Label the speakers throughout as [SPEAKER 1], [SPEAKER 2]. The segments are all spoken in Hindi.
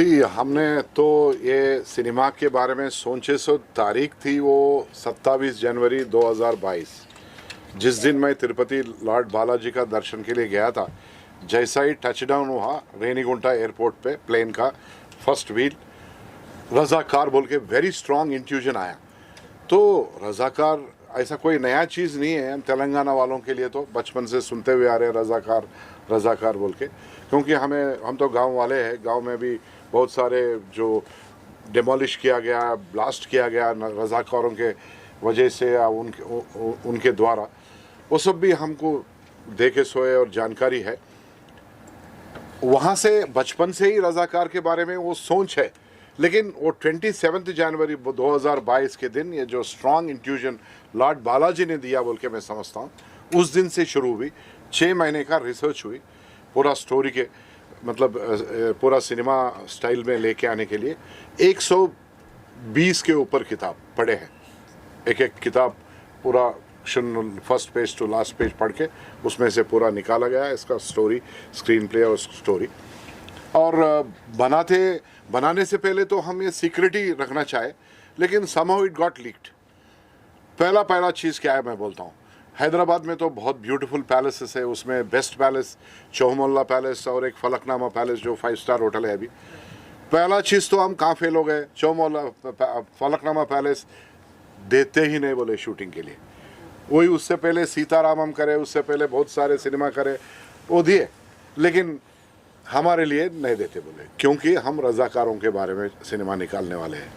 [SPEAKER 1] हमने तो ये सिनेमा के बारे में सोचे सो तारीख थी वो 27 जनवरी 2022, जिस दिन मैं तिरुपति लॉर्ड बालाजी का दर्शन के लिए गया था। जैसा ही टचडाउन हुआ रेनीगुंटा एयरपोर्ट पे प्लेन का फर्स्ट व्हील, रजाकार बोल के वेरी स्ट्रॉन्ग इंट्यूजन आया। तो रजाकार ऐसा कोई नया चीज़ नहीं है, हम तेलंगाना वालों के लिए तो बचपन से सुनते हुए आ रहे हैं रजाकार रजाकार बोल के, क्योंकि हम तो गांव वाले हैं। गांव में भी बहुत सारे जो डिमोलिश किया गया, ब्लास्ट किया गया रजाकारों के वजह से या उनके द्वारा, वो सब भी हमको देखे सोए और जानकारी है। वहाँ से बचपन से ही रजाकार के बारे में वो सोच है। लेकिन वो 27 जनवरी 2022 के दिन ये जो स्ट्रॉन्ग इंट्यूजन लॉर्ड बालाजी ने दिया बोल के मैं समझता हूँ, उस दिन से शुरू हुई। 6 महीने का रिसर्च हुई पूरा स्टोरी के, मतलब पूरा सिनेमा स्टाइल में लेके आने के लिए। 120 के ऊपर किताब पढ़े हैं, एक एक किताब पूरा first page to last page पढ़ के उसमें से पूरा निकाला गया इसका स्टोरी, स्क्रीन प्ले और स्टोरी। और बनाने से पहले तो हम ये सीक्रेट ही रखना चाहे, लेकिन समहाउ इट गॉट लीक्ड। पहला चीज़ क्या है मैं बोलता हूँ, हैदराबाद में तो बहुत ब्यूटीफुल पैलेसेस है, उसमें बेस्ट पैलेस चौमोल्ला पैलेस और एक फलकनामा पैलेस जो 5 स्टार होटल है। अभी पहला चीज़ तो हम कहाँ फेल हो गए, चौमोल्ला फलकनामा पैलेस देते ही नहीं बोले शूटिंग के लिए। वही उससे पहले सीतारामम करे, उससे पहले बहुत सारे सिनेमा करे, वो दिए, लेकिन हमारे लिए नहीं देते बोले, क्योंकि हम रजाकारों के बारे में सिनेमा निकालने वाले हैं।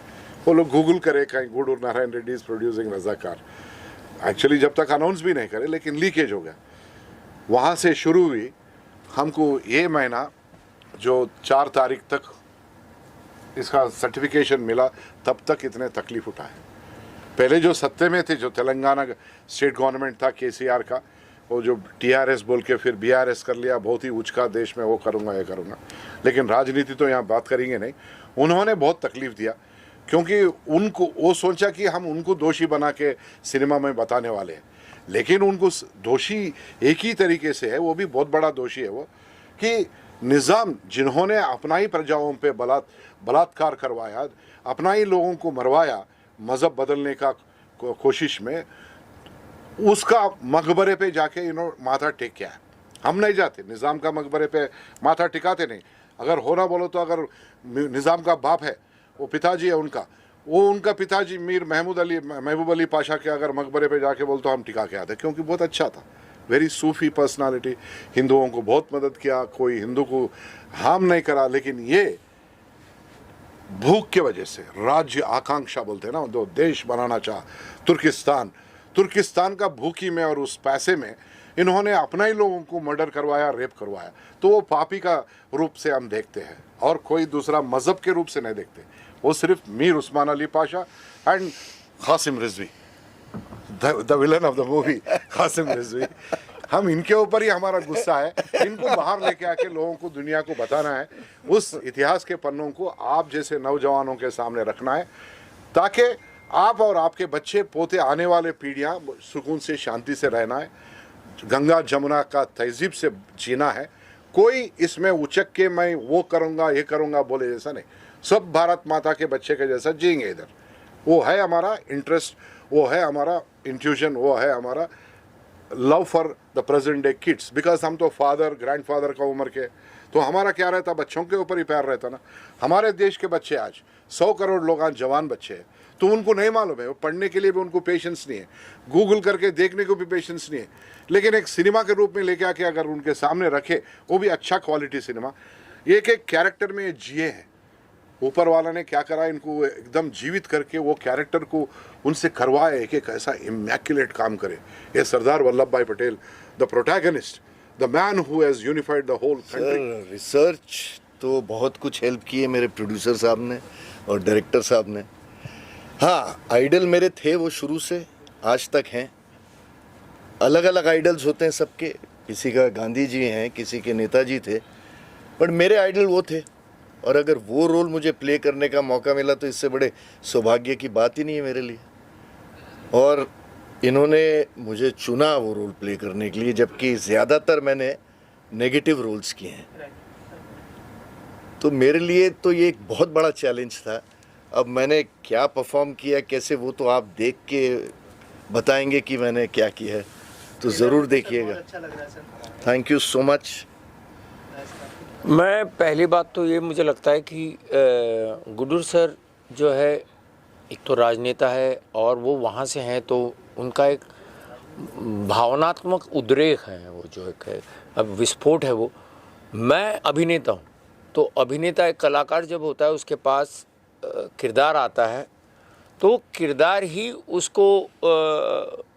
[SPEAKER 1] वो लोग गूगल करे कहीं Gudur Narayana Reddy is producing Razakar, actually जब तक अनाउंस भी नहीं करे, लेकिन लीकेज हो गया। वहाँ से शुरू हुई। हमको ये महीना जो 4 तारीख तक इसका सर्टिफिकेशन मिला, तब तक इतने तकलीफ उठाए। पहले जो सत्ते में थे, जो तेलंगाना स्टेट गवर्नमेंट था केसीआर का, वो जो टीआरएस बोल के फिर बीआरएस कर लिया, बहुत ही उचका देश में वो करूँगा ये करूँगा, लेकिन राजनीति तो यहाँ बात करेंगे नहीं। उन्होंने बहुत तकलीफ दिया, क्योंकि उनको वो सोचा कि हम उनको दोषी बना के सिनेमा में बताने वाले हैं, लेकिन उनको दोषी एक ही तरीके से है, वो भी बहुत बड़ा दोषी है वो, कि निज़ाम जिन्होंने अपना ही प्रजाओं पे बलात्कार करवाया, अपना ही लोगों को मरवाया मज़हब बदलने का कोशिश में, उसका मकबरे पे जाके इन्होंने माथा टेक किया है। हम नहीं जाते निज़ाम का मकबरे पे, माथा टिकाते नहीं। अगर होना बोलो तो अगर निज़ाम का बाप है, वो पिताजी है उनका पिताजी मीर महबूब अली पाशा के अगर मकबरे पे जाके बोल तो हम टिका के आते, क्योंकि बहुत अच्छा था, वेरी सूफी पर्सनालिटी, हिंदुओं को बहुत मदद किया, कोई हिंदू को हार्म नहीं करा। लेकिन ये भूख के वजह से, राज्य आकांक्षा बोलते हैं ना, दो देश बनाना चाह, तुर्किस्तान का भूखी में और उस पैसे में इन्होंने अपना ही लोगों को मर्डर करवाया, रेप करवाया। तो वो पापी का रूप से हम देखते हैं, और कोई दूसरा मज़हब के रूप से नहीं देखते। वो सिर्फ Mir Usman Ali Pasha and Qasim Rizvi, the villain of the movie Qasim Rizvi, हम इनके ऊपर ही हमारा गुस्सा है। इनको बाहर लेके आके लोगों को, दुनिया को बताना है, उस इतिहास के पन्नों को आप जैसे नौजवानों के सामने रखना है, ताकि आप और आपके बच्चे पोते, आने वाले पीढ़ियाँ सुकून से, शांति से रहना है, गंगा जमुना का तहजीब से जीना है। कोई इसमें उचक के मैं वो करूँगा ये करूँगा बोले जैसा नहीं, सब भारत माता के बच्चे के जैसा जिएंगे इधर। वो है हमारा इंटरेस्ट, वो है हमारा इंट्यूशन, वो है हमारा love for the present day kids. Because हम तो फादर ग्रैंडफादर का उम्र के, तो हमारा क्या रहता, बच्चों के ऊपर ही प्यार रहता ना। हमारे देश के बच्चे आज 100 करोड़ लोग आज जवान बच्चे हैं, तो उनको नहीं मालूम है, वो पढ़ने के लिए भी उनको पेशेंस नहीं है, गूगल करके देखने को भी पेशेंस नहीं है। लेकिन एक सिनेमा के रूप में लेके आके अगर उनके सामने रखे, वो भी अच्छा क्वालिटी सिनेमा, एक एक कैरेक्टर में जिए हैं। ऊपर वाला ने क्या करा, इनको एकदम जीवित करके वो कैरेक्टर को उनसे करवाए, एक एक ऐसा इमैक्युलेट काम करे। ये Sardar Vallabh Bhai Patel, the protagonist, the man who has unified the whole country.
[SPEAKER 2] Research तो बहुत कुछ हेल्प की है मेरे प्रोड्यूसर साहब ने और डायरेक्टर साहब ने। हाँ, आइडल मेरे थे वो शुरू से आज तक हैं। अलग अलग आइडल्स होते हैं सबके, किसी का गांधी जी हैं, किसी के नेताजी थे, पर मेरे आइडल वो थे। और अगर वो रोल मुझे प्ले करने का मौका मिला तो इससे बड़े सौभाग्य की बात ही नहीं है मेरे लिए। और इन्होंने मुझे चुना वो रोल प्ले करने के लिए, जबकि ज़्यादातर मैंने नेगेटिव रोल्स किए हैं। तो मेरे लिए तो ये एक बहुत बड़ा चैलेंज था। अब मैंने क्या परफॉर्म किया कैसे, वो तो आप देख के बताएंगे कि मैंने क्या किया है, तो ज़रूर देखिएगा। Thank you so much.
[SPEAKER 3] मैं पहली बात तो ये मुझे लगता है कि गुड्डू सर जो है एक तो राजनेता है और वो वहाँ से हैं, तो उनका एक भावनात्मक उद्रेक है, वो जो एक है अब विस्फोट है वो। मैं अभिनेता हूँ, तो अभिनेता एक कलाकार जब होता है उसके पास किरदार आता है, तो किरदार ही उसको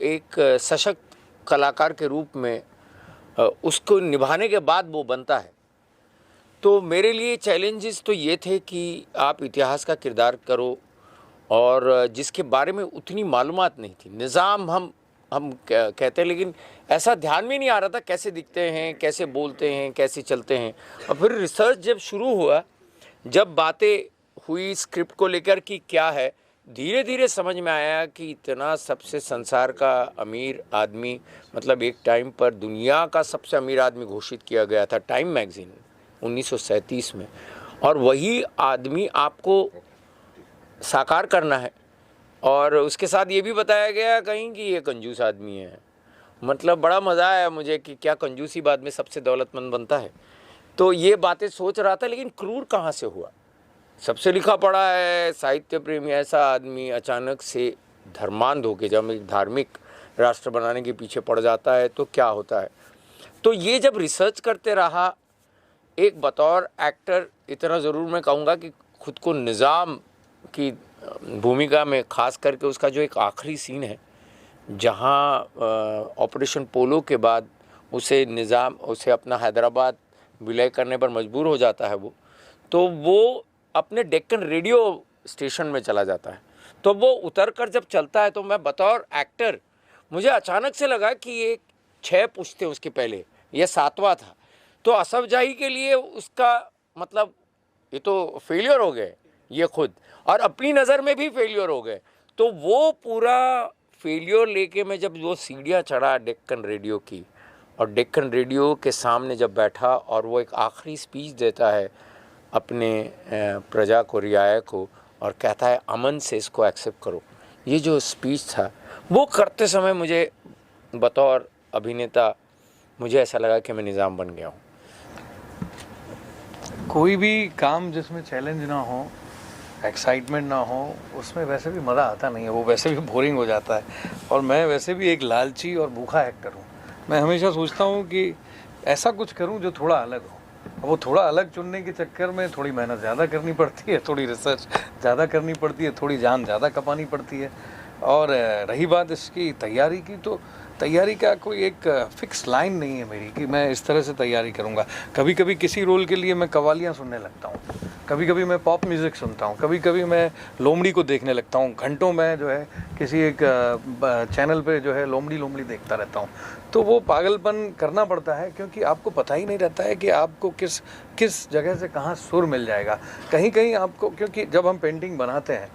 [SPEAKER 3] एक सशक्त कलाकार के रूप में उसको निभाने के बाद वो बनता है। तो मेरे लिए चैलेंजेस तो ये थे कि आप इतिहास का किरदार करो और जिसके बारे में उतनी मालूमात नहीं थी। निज़ाम हम कहते हैं, लेकिन ऐसा ध्यान में नहीं आ रहा था कैसे दिखते हैं, कैसे बोलते हैं, कैसे चलते हैं। और फिर रिसर्च जब शुरू हुआ, जब बातें हुई स्क्रिप्ट को लेकर कि क्या है, धीरे धीरे समझ में आया कि इतना सबसे संसार का अमीर आदमी, मतलब एक टाइम पर दुनिया का सबसे अमीर आदमी घोषित किया गया था टाइम मैगज़ीन 1937 में, और वही आदमी आपको साकार करना है। और उसके साथ ये भी बताया गया कहीं कि ये कंजूस आदमी है। मतलब बड़ा मज़ा आया मुझे कि क्या कंजूसी बाद में सबसे दौलतमंद बनता है। तो ये बातें सोच रहा था, लेकिन क्रूर कहाँ से हुआ। सबसे लिखा पढ़ा है साहित्य प्रेमी ऐसा आदमी अचानक से धर्मांध होके जब एक धार्मिक राष्ट्र बनाने के पीछे पड़ जाता है तो क्या होता है। तो ये जब रिसर्च करते रहा, एक बतौर एक्टर इतना ज़रूर मैं कहूँगा कि खुद को निज़ाम की भूमिका में, ख़ास करके उसका जो एक आखिरी सीन है जहाँ ऑपरेशन पोलो के बाद उसे अपना हैदराबाद विलय करने पर मजबूर हो जाता है तो वो अपने डेक्कन रेडियो स्टेशन में चला जाता है। तो वो उतर कर जब चलता है तो मैं बतौर एक्टर, मुझे अचानक से लगा कि ये 6 पुश्ते उसके पहले, ये 7वां था। तो असफ जाही के लिए उसका मतलब ये तो फेलियर हो गए ये खुद, और अपनी नज़र में भी फेलियर हो गए। तो वो पूरा फेलियर लेके मैं जब वो सीढ़ियाँ चढ़ा डेक्कन रेडियो की, और डेक्कन रेडियो के सामने जब बैठा और वो एक आखिरी स्पीच देता है अपने प्रजा को, रियाया को, और कहता है अमन से इसको एक्सेप्ट करो। ये जो स्पीच था वो करते समय मुझे बतौर अभिनेता मुझे ऐसा लगा कि मैं निज़ाम बन गया हूँ।
[SPEAKER 4] कोई भी काम जिसमें चैलेंज ना हो, एक्साइटमेंट ना हो, उसमें वैसे भी मज़ा आता नहीं है, वो वैसे भी बोरिंग हो जाता है। और मैं वैसे भी एक लालची और भूखा एक्टर हूँ। मैं हमेशा सोचता हूँ कि ऐसा कुछ करूँ जो थोड़ा अलग हो। वो थोड़ा अलग चुनने के चक्कर में थोड़ी मेहनत ज़्यादा करनी पड़ती है, थोड़ी रिसर्च ज़्यादा करनी पड़ती है, थोड़ी जान ज़्यादा खपानी पड़ती है। और रही बात इसकी तैयारी की, तो तैयारी का कोई एक फ़िक्स लाइन नहीं है मेरी कि मैं इस तरह से तैयारी करूँगा। कभी कभी किसी रोल के लिए मैं कव्वालियाँ सुनने लगता हूँ, कभी कभी मैं पॉप म्यूज़िक सुनता हूँ, कभी कभी मैं लोमड़ी को देखने लगता हूँ। घंटों में जो है किसी एक चैनल पे जो है लोमड़ी देखता रहता हूँ। तो वो पागलपन करना पड़ता है, क्योंकि आपको पता ही नहीं रहता है कि आपको किस जगह से कहाँ सुर मिल जाएगा। कहीं आपको, क्योंकि जब हम पेंटिंग बनाते हैं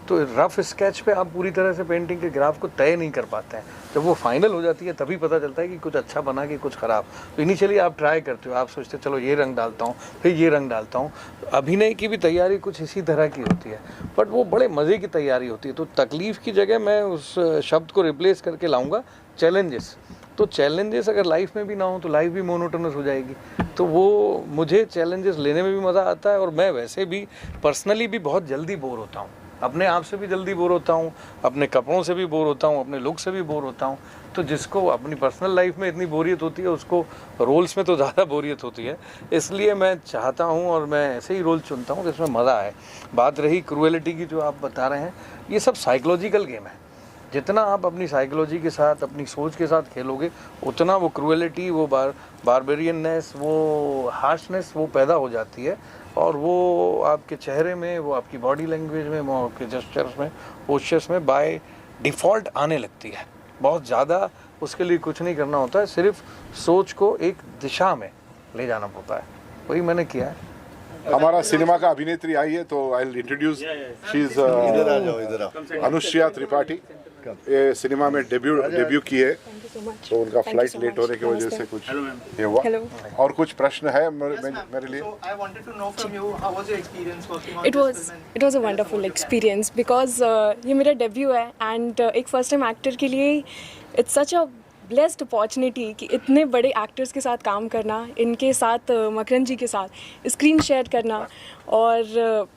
[SPEAKER 4] तो रफ़ स्केच पे आप पूरी तरह से पेंटिंग के ग्राफ को तय नहीं कर पाते हैं। जब वो फाइनल हो जाती है तभी पता चलता है कि कुछ अच्छा बना कि कुछ ख़राब। तो इनिशियली आप ट्राई करते हो, आप सोचते हो चलो ये रंग डालता हूँ, फिर ये रंग डालता हूँ। अभिनय की भी तैयारी कुछ इसी तरह की होती है, बट वो बड़े मज़े की तैयारी होती है। तो तकलीफ़ की जगह मैं उस शब्द को रिप्लेस करके लाऊँगा चैलेंजेस। तो चैलेंजेस अगर लाइफ में भी ना हो तो लाइफ भी मोनोटोनस हो जाएगी। तो वो मुझे चैलेंजेस लेने में भी मज़ा आता है, और मैं वैसे भी पर्सनली भी बहुत जल्दी बोर होता हूँ। अपने आप से भी जल्दी बोर होता हूँ, अपने कपड़ों से भी बोर होता हूँ, अपने लुक से भी बोर होता हूँ। तो जिसको अपनी पर्सनल लाइफ में इतनी बोरियत होती है, उसको रोल्स में तो ज़्यादा बोरियत होती है। इसलिए मैं चाहता हूँ और मैं ऐसे ही रोल चुनता हूँ जिसमें मज़ा आए। बात रही क्रूएलिटी की जो आप बता रहे हैं, ये सब साइकोलॉजिकल गेम है। जितना आप अपनी साइकोलॉजी के साथ, अपनी सोच के साथ खेलोगे, उतना वो क्रूएलिटी, वो बारबेरियननेस, वो हार्शनेस वो पैदा हो जाती है। और वो आपके चेहरे में, वो आपकी बॉडी लैंग्वेज में, वो आपके जेस्चर्स में, पोस्चर्स में बाय डिफ़ॉल्ट आने लगती है। बहुत ज़्यादा उसके लिए कुछ नहीं करना होता है, सिर्फ सोच को एक दिशा में ले जाना पड़ता है। वही मैंने किया है।
[SPEAKER 1] हमारा सिनेमा का अभिनेत्री आई है तो I will introduce she is
[SPEAKER 2] इधर आ जाओ, इधर आओ।
[SPEAKER 1] अनुश्रिया त्रिपाठी। ये सिनेमा में डेब्यू की है तो उनका फ्लाइट लेट होने की वजह से कुछ ये हुआ। और कुछ प्रश्न है मेरे लिए?
[SPEAKER 5] So I wanted to know from you, how was your experience working on
[SPEAKER 6] It
[SPEAKER 5] this
[SPEAKER 6] was
[SPEAKER 5] film?
[SPEAKER 6] it was a wonderful experience because ये मेरा डेब्यू है एंड एक फर्स्ट टाइम एक्टर के लिए it's such a blessed opportunity कि इतने बड़े एक्टर्स के साथ काम करना, इनके साथ मकरन जी के साथ स्क्रीन शेयर करना और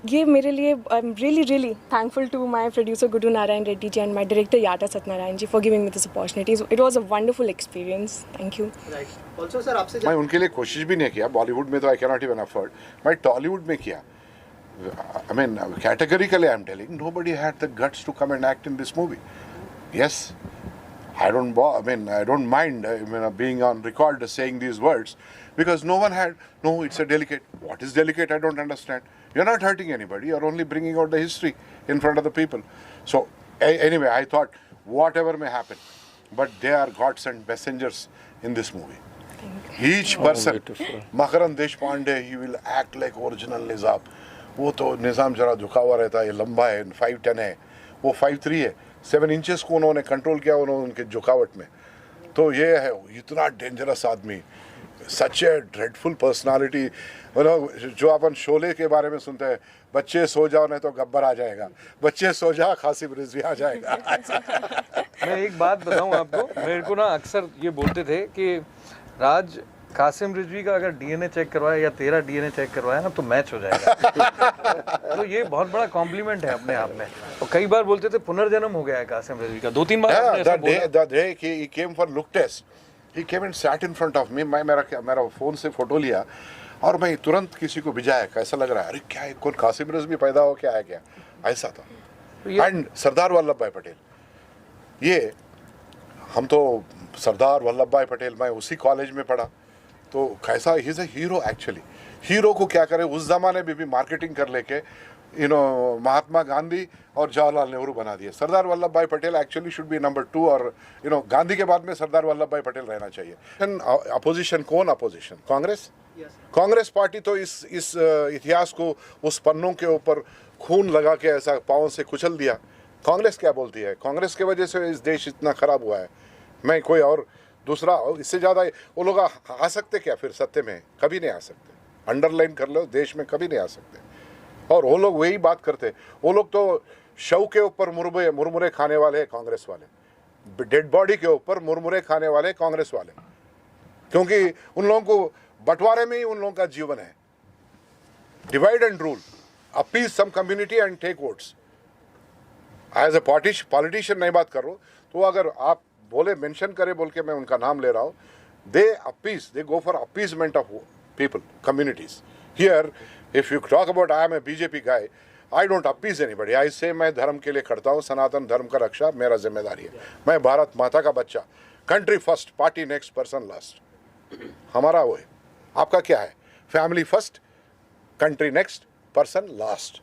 [SPEAKER 6] ये मेरे लिए I am really thankful to my producer Guddu Narayana Reddy ji and my director Yata Satyanarayana ji for giving me this opportunity. It was a wonderful experience. Thank you.
[SPEAKER 5] Right. Also, sir, आपसे
[SPEAKER 1] मैं उनके लिए कोशिश भी नहीं किया। बॉलीवुड में तो I can not even afford, मैं टॉलीवुड में किया। I mean, categorically I'm telling, nobody had the guts to come and act in this movie. Yes, I don't mind being on record saying these words because no one had. No, it's a delicate. What is delicate? I don't understand. You're not hurting anybody. You're only bringing out the history in front of the people. So anyway, I thought whatever may happen, but they are gods and messengers in this movie. Each person, Makaran Deshpande, he will act like original Nizam. वो तो निज़ाम जरा झुका हुआ रहता है, ये लंबा है, 5'10" है, वो 5'3" है, 7 इंचेस को उन्होंने कंट्रोल किया उन्होंने उनके झुकावट में। तो ये है इतना डेंजरस आदमी, सच ए ड्रेडफुल पर्सनालिटी। जो अपन शोले के बारे में सुनते हैं, बच्चे सो जाओ नहीं तो गब्बर आ जाएगा, बच्चे सो जाओ कासिम रिजवी आ जाएगा।
[SPEAKER 4] मैं एक बात बताऊं आपको, मेरे को ना अक्सर ये बोलते थे कि राज, कासिम रिजवी का अगर डीएनए चेक करवाया या तेरा डीएनए चेक करवाया ना तो मैच हो जाएगा। तो ये बहुत बड़ा कॉम्प्लीमेंट है अपने आप में। और कई बार बोलते थे पुनर्जन्म हो गया है कासिम रिजवी का, 2-3 बार आपने ऐसा बोला।
[SPEAKER 1] The day he came for look test, he came and sat in front of me. मैं मेरा फोन से फोटो लिया और मैं तुरंत किसी को भिजाया, कैसा लग रहा है, अरे क्या है, कौन कासिम रिजवी पैदा हो क्या है क्या, ऐसा था। एंड सरदार वल्लभ भाई पटेल, ये हम तो सरदार वल्लभ भाई पटेल, मैं उसी कॉलेज में पढ़ा तो कैसा, he is a hero actually. Hero को क्या करे, उस जमाने में भी मार्केटिंग कर लेके महात्मा गांधी और जवाहरलाल नेहरू बना दिए। सरदार Vallabh Bhai Patel actually should be number 2 और गांधी के बाद में सरदार वल्लभ भाई पटेल रहना चाहिए। अपोजिशन कौन? अपोजिशन कांग्रेस। कांग्रेस पार्टी तो इस इतिहास को उस पन्नों के ऊपर खून लगा के ऐसा पाँव से कुचल दिया। कांग्रेस क्या बोलती है? कांग्रेस की वजह से इस देश इतना खराब हुआ है। मैं कोई और दूसरा इससे ज़्यादा वो लोग आ सकते क्या फिर सत्य में? कभी नहीं आ सकते। अंडरलाइन कर लो, देश में कभी नहीं आ सकते। और वो लोग वही बात करते, वो लोग तो शव के ऊपर मुरमुरे खाने वाले हैं कांग्रेस वाले, डेड बॉडी के ऊपर मुरमुरे खाने वाले कांग्रेस वाले, क्योंकि उन लोगों को बंटवारे में ही उन लोगों का जीवन है। Divide and rule, appease some community and take votes. As a politician नहीं बात कर रहा हूँ, तो अगर आप बोले मेंशन करे बोल के मैं उनका नाम ले रहा हूँ, they go for appeasement of people, communities. Here if you talk about I am a BJP guy, I don't appease anybody. I say मैं धर्म के लिए खड़ता हूँ, सनातन धर्म का रक्षा मेरा जिम्मेदारी है। मैं भारत माता का बच्चा, country first, party next, person last, हमारा वो है। आपका क्या है? Family first, country next, person last.